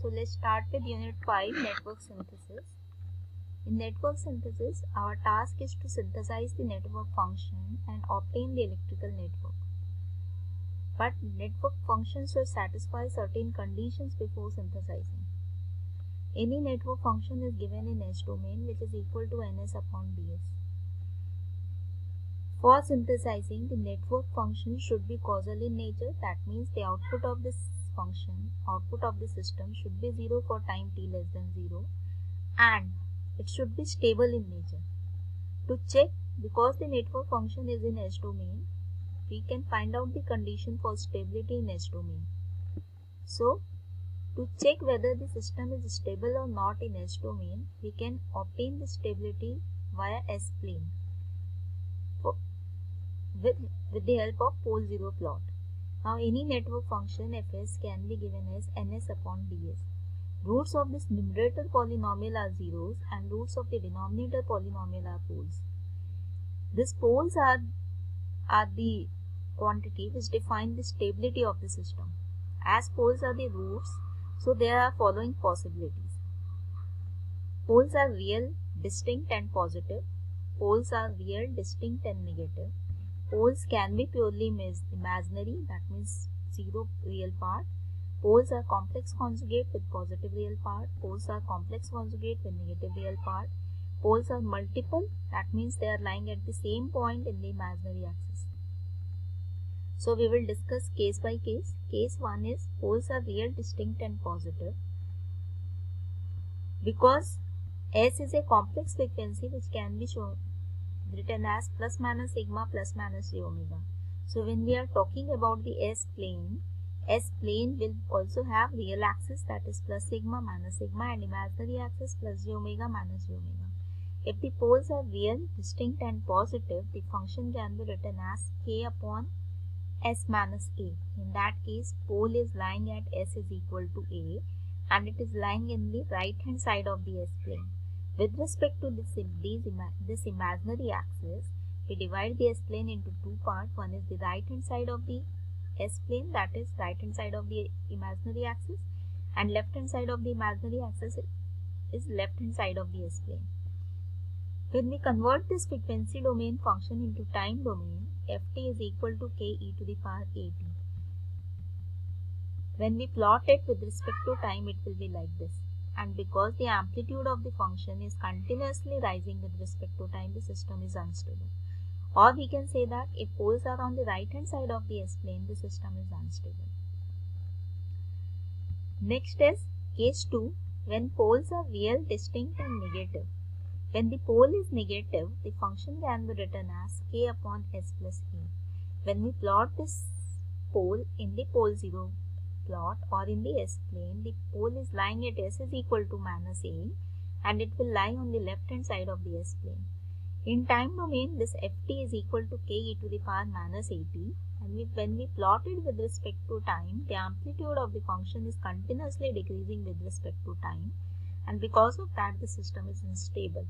So let's start with Unit 5, Network Synthesis. In network synthesis, our task is to synthesize the network function and obtain the electrical network. But network functions should satisfy certain conditions before synthesizing. Any network function is given in S domain, which is equal to Ns upon ds. For synthesizing, the network function should be causal in nature. That means the output of this function, output of the system should be 0 for time t less than 0, and it should be stable in nature. To check, because the network function is in S domain, we can find out the condition for stability in S domain. So, to check whether the system is stable or not in S domain, we can obtain the stability via S plane with the help of pole 0 plot. Now, any network function fs can be given as ns upon ds. Roots of this numerator polynomial are zeros and roots of the denominator polynomial are poles. These poles are the quantity which define the stability of the system. As poles are the roots, so there are following possibilities. Poles are real, distinct and positive. Poles are real, distinct and negative. Poles can be purely imaginary, that means zero real part. Poles are complex conjugate with positive real part. Poles are complex conjugate with negative real part. Poles are multiple, that means they are lying at the same point in the imaginary axis. So we will discuss case by case. Case 1 is poles are real, distinct and positive. Because S is a complex frequency which can be written as plus minus sigma plus minus j omega. So when we are talking about the S plane will also have real axis, that is plus sigma minus sigma, and imaginary axis plus j omega minus j omega. If the poles are real, distinct and positive, the function can be written as k upon S minus a. In that case, pole is lying at S is equal to a, and it is lying in the right hand side of the S plane. With respect to this imaginary axis, we divide the S plane into two parts. One is the right hand side of the S plane, that is right hand side of the imaginary axis, and left hand side of the imaginary axis is left hand side of the S plane. When we convert this frequency domain function into time domain, ft is equal to k e to the power at. When we plot it with respect to time, it will be like this. And because the amplitude of the function is continuously rising with respect to time, the system is unstable. Or we can say that if poles are on the right hand side of the S plane, the system is unstable. Next is case 2, when poles are real, distinct and negative. When the pole is negative, the function can be written as k upon S plus a. When we plot this pole in the pole 0 plot or in the S plane, the pole is lying at S is equal to minus a, and it will lie on the left hand side of the S plane. In time domain, this ft is equal to k e to the power minus at, and when we plot it with respect to time, the amplitude of the function is continuously decreasing with respect to time, and because of that the system is unstable.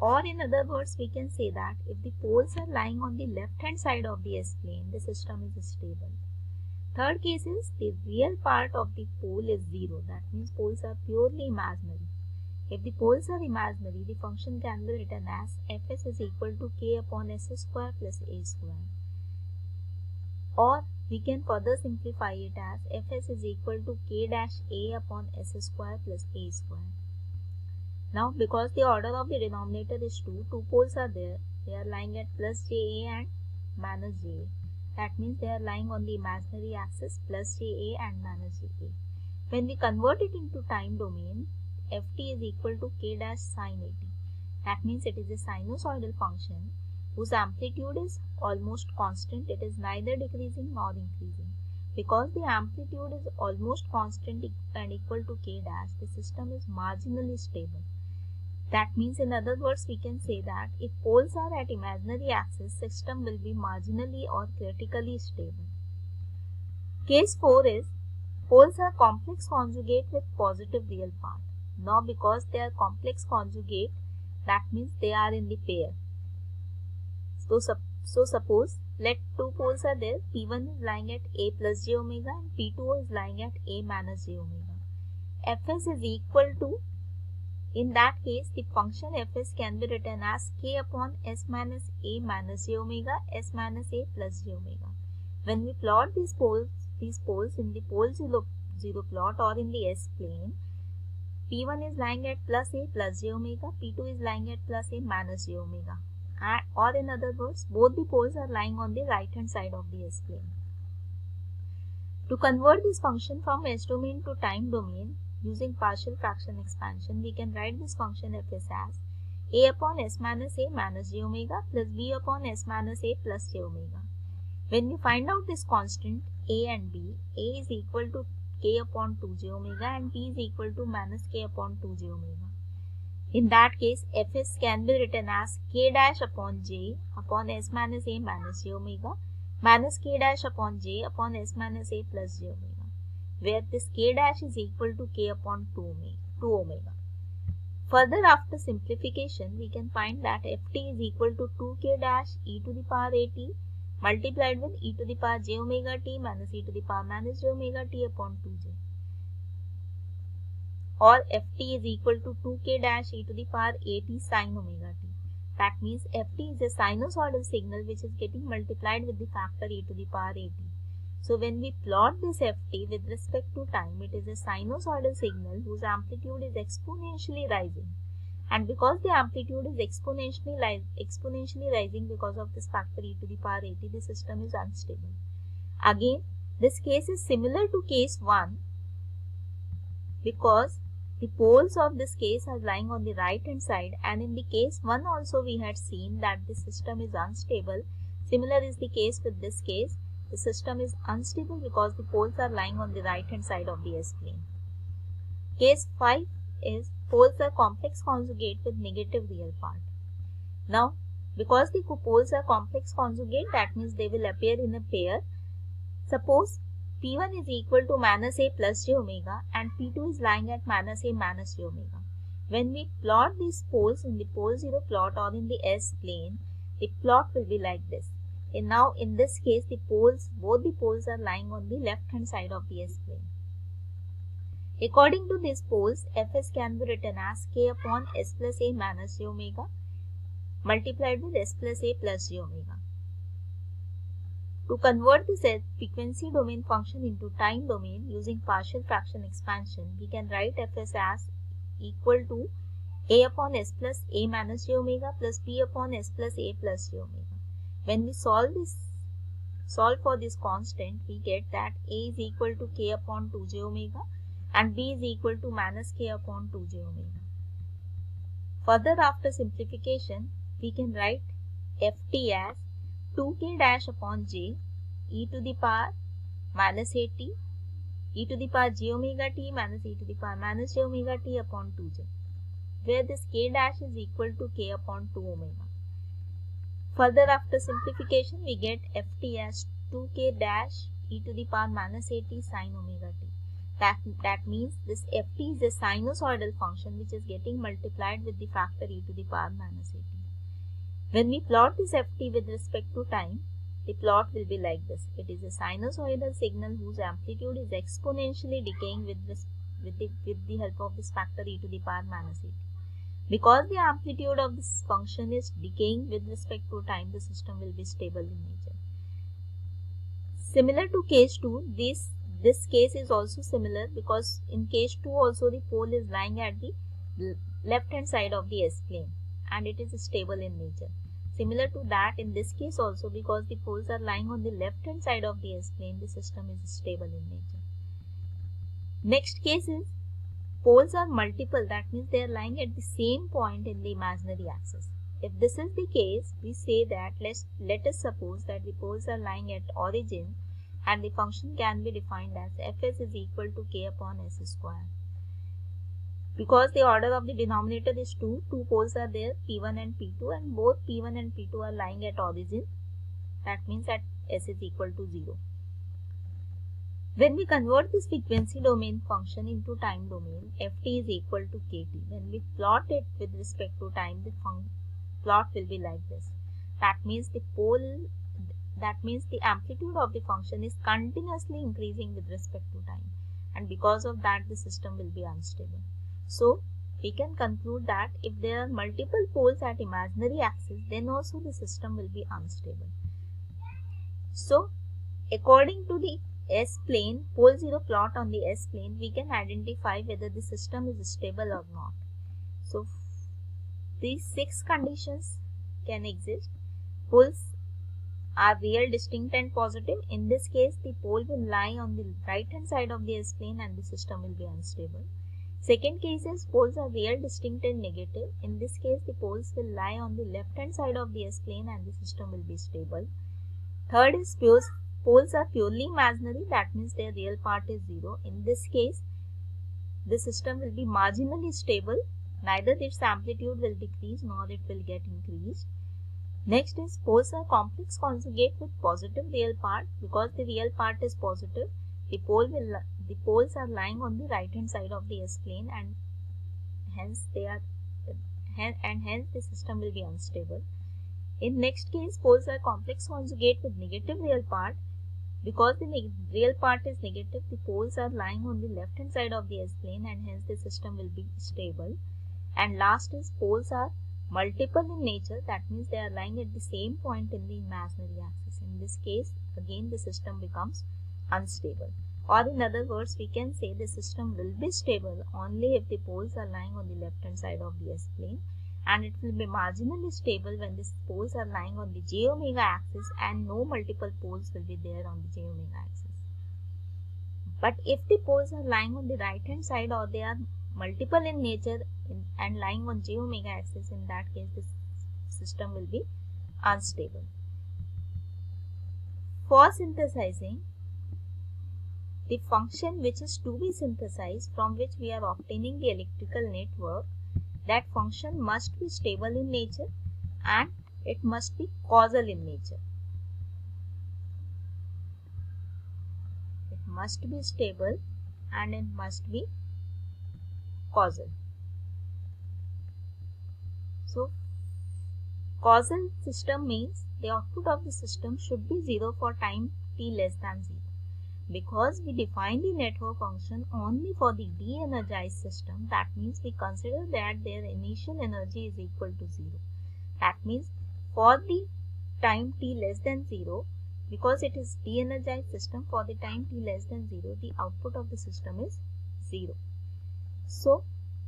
Or in other words, we can say that if the poles are lying on the left hand side of the S plane, the system is stable. Third case is the real part of the pole is 0, that means poles are purely imaginary. If the poles are imaginary, the function can be written as fs is equal to k upon s square plus a square. Or we can further simplify it as fs is equal to k dash a upon s square plus a square. Now, because the order of the denominator is 2 poles are there. They are lying at plus ja and minus ja. That means they are lying on the imaginary axis plus ja and minus ja. When we convert it into time domain, ft is equal to k dash sin at. That means it is a sinusoidal function whose amplitude is almost constant. It is neither decreasing nor increasing. Because the amplitude is almost constant and equal to k dash, the system is marginally stable. That means, in other words, we can say that if poles are at imaginary axis, system will be marginally or critically stable. Case 4 is poles are complex conjugate with positive real part. Now, because they are complex conjugate, that means they are in the pair. So suppose let two poles are there, P1 is lying at A plus j omega and P2 is lying at A minus j omega. Fs is equal to, in that case, the function Fs can be written as k upon s minus A minus j omega, s minus A plus j omega. When we plot these poles in the pole 0 plot or in the S plane, P1 is lying at plus A plus j omega, P2 is lying at plus A minus j omega. Or in other words, both the poles are lying on the right hand side of the S plane. To convert this function from S domain to time domain using partial fraction expansion, we can write this function Fs as A upon S minus A minus j omega plus B upon S minus A plus j omega. When we find out this constant A and B, A is equal to k upon 2j omega and B is equal to minus k upon 2j omega. In that case, Fs can be written as k dash upon j upon S minus A minus j omega minus k dash upon j upon S minus A plus j omega, where this k dash is equal to k upon 2 omega. Further, after simplification, we can find that Ft is equal to 2k dash e to the power at multiplied with e to the power j omega t minus e to the power minus j omega t upon 2j. Or Ft is equal to 2k dash e to the power at sin omega t. That means Ft is a sinusoidal signal which is getting multiplied with the factor e to the power at. So when we plot this Ft with respect to time, it is a sinusoidal signal whose amplitude is exponentially rising. And because the amplitude is exponentially rising because of this factor e to the power at, the system is unstable. Again, this case is similar to case 1 because the poles of this case are lying on the right hand side, and in the case 1 also we had seen that the system is unstable. Similar is the case with this case. The system is unstable because the poles are lying on the right hand side of the S plane. Case 5 is poles are complex conjugate with negative real part. Now, because the poles are complex conjugate, that means they will appear in a pair. Suppose P1 is equal to minus A plus j omega and P2 is lying at minus A minus j omega. When we plot these poles in the pole 0 plot or in the S plane, the plot will be like this. And now in this case, both the poles are lying on the left hand side of the S plane. According to these poles, Fs can be written as k upon S plus A minus j omega multiplied with S plus A plus j omega. To convert this frequency domain function into time domain using partial fraction expansion, we can write Fs as equal to A upon S plus A minus j omega plus B upon S plus A plus j omega. When we solve for this constant, we get that A is equal to k upon 2j omega and B is equal to minus k upon 2j omega. Further, after simplification, we can write Ft as 2k dash upon j e to the power minus at e to the power j omega t minus e to the power minus j omega t upon 2j, where this k dash is equal to k upon 2 omega. Further, after simplification, we get Ft as 2k dash e to the power minus at sin omega t. That means this Ft is a sinusoidal function which is getting multiplied with the factor e to the power minus at. When we plot this Ft with respect to time, the plot will be like this. It is a sinusoidal signal whose amplitude is exponentially decaying with the help of this factor e to the power minus at. Because the amplitude of this function is decaying with respect to time, the system will be stable in nature. Similar to case 2, this case is also similar because in case 2 also the pole is lying at the left hand side of the S plane and it is stable in nature. Similar to that, in this case also, because the poles are lying on the left hand side of the S plane, the system is stable in nature. Next case is poles are multiple, that means they are lying at the same point in the imaginary axis. If this is the case, we say that let us suppose that the poles are lying at origin and the function can be defined as Fs is equal to k upon S square. Because the order of the denominator is 2 poles are there, P1 and P2, and both P1 and P2 are lying at origin. That means that S is equal to 0. When we convert this frequency domain function into time domain, Ft is equal to kt. When we plot it with respect to time, the plot will be like this. That means the that means the amplitude of the function is continuously increasing with respect to time, and because of that the system will be unstable. So we can conclude that if there are multiple poles at imaginary axis, then also the system will be unstable. So according to the S-plane, pole 0 plot on the S-plane, we can identify whether the system is stable or not. So these 6 conditions can exist. Poles are real, distinct and positive. In this case, the pole will lie on the right hand side of the S-plane and the system will be unstable. Second case is poles are real, distinct and negative. In this case, the poles will lie on the left hand side of the S-plane and the system will be stable. Third is poles are purely imaginary, that means their real part is 0. In this case, the system will be marginally stable, neither its amplitude will decrease nor it will get increased. Next is poles are complex conjugate with positive real part. Because the real part is positive, the poles are lying on the right hand side of the S-plane and hence the system will be unstable. In next case, poles are complex conjugate with negative real part. Because the real part is negative, the poles are lying on the left hand side of the S-plane and hence the system will be stable. And last is poles are multiple in nature, that means they are lying at the same point in the imaginary axis. In this case, again the system becomes unstable. Or in other words, we can say the system will be stable only if the poles are lying on the left hand side of the S-plane, and it will be marginally stable when the poles are lying on the j omega axis and no multiple poles will be there on the j omega axis. But if the poles are lying on the right hand side or they are multiple in nature and lying on j omega axis, in that case the system will be unstable. For synthesizing, the function which is to be synthesized, from which we are obtaining the electrical network, that function must be stable in nature and it must be causal in nature. It must be stable and it must be causal. So causal system means the output of the system should be 0 for time t less than 0. Because we define the network function only for the de-energized system, that means we consider that their initial energy is equal to 0. That means for the time t less than 0, because it is de-energized system, for the time t less than 0, the output of the system is 0. So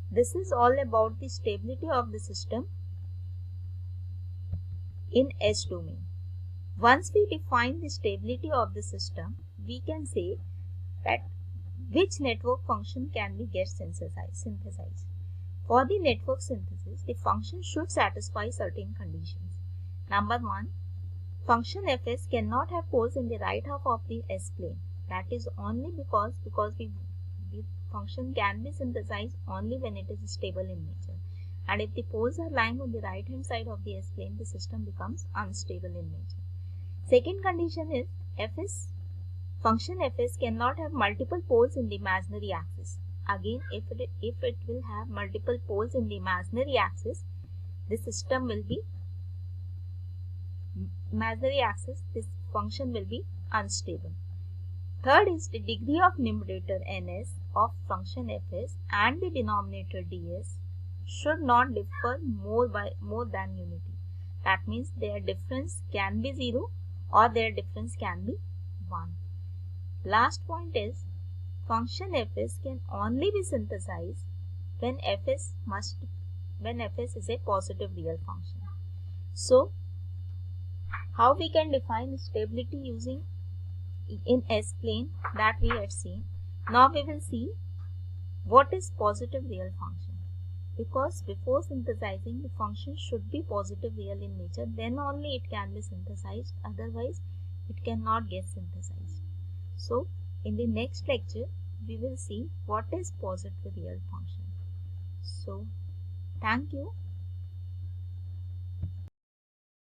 this is all about the stability of the system in S domain. Once we define the stability of the system, we can say that which network function can we get synthesized. For the network synthesis, the function should satisfy certain conditions. Number 1, function fs cannot have poles in the right half of the S-plane. That is only because the function can be synthesized only when it is stable in nature. And if the poles are lying on the right hand side of the S-plane, the system becomes unstable in nature. Second condition is function fs cannot have multiple poles in the imaginary axis. Again, if it will have multiple poles in the imaginary axis, this system will be this function will be unstable. Third is the degree of numerator ns of function fs and the denominator ds should not differ more than unity. That means their difference can be 0 or their difference can be 1. Last point is function fs can only be synthesized when fs is a positive real function. So how we can define stability using in S-plane, that we had seen. Now we will see what is positive real function. Because before synthesizing, the function should be positive real in nature, then only it can be synthesized, otherwise it cannot get synthesized. So in the next lecture we will see what is positive real function. So thank you.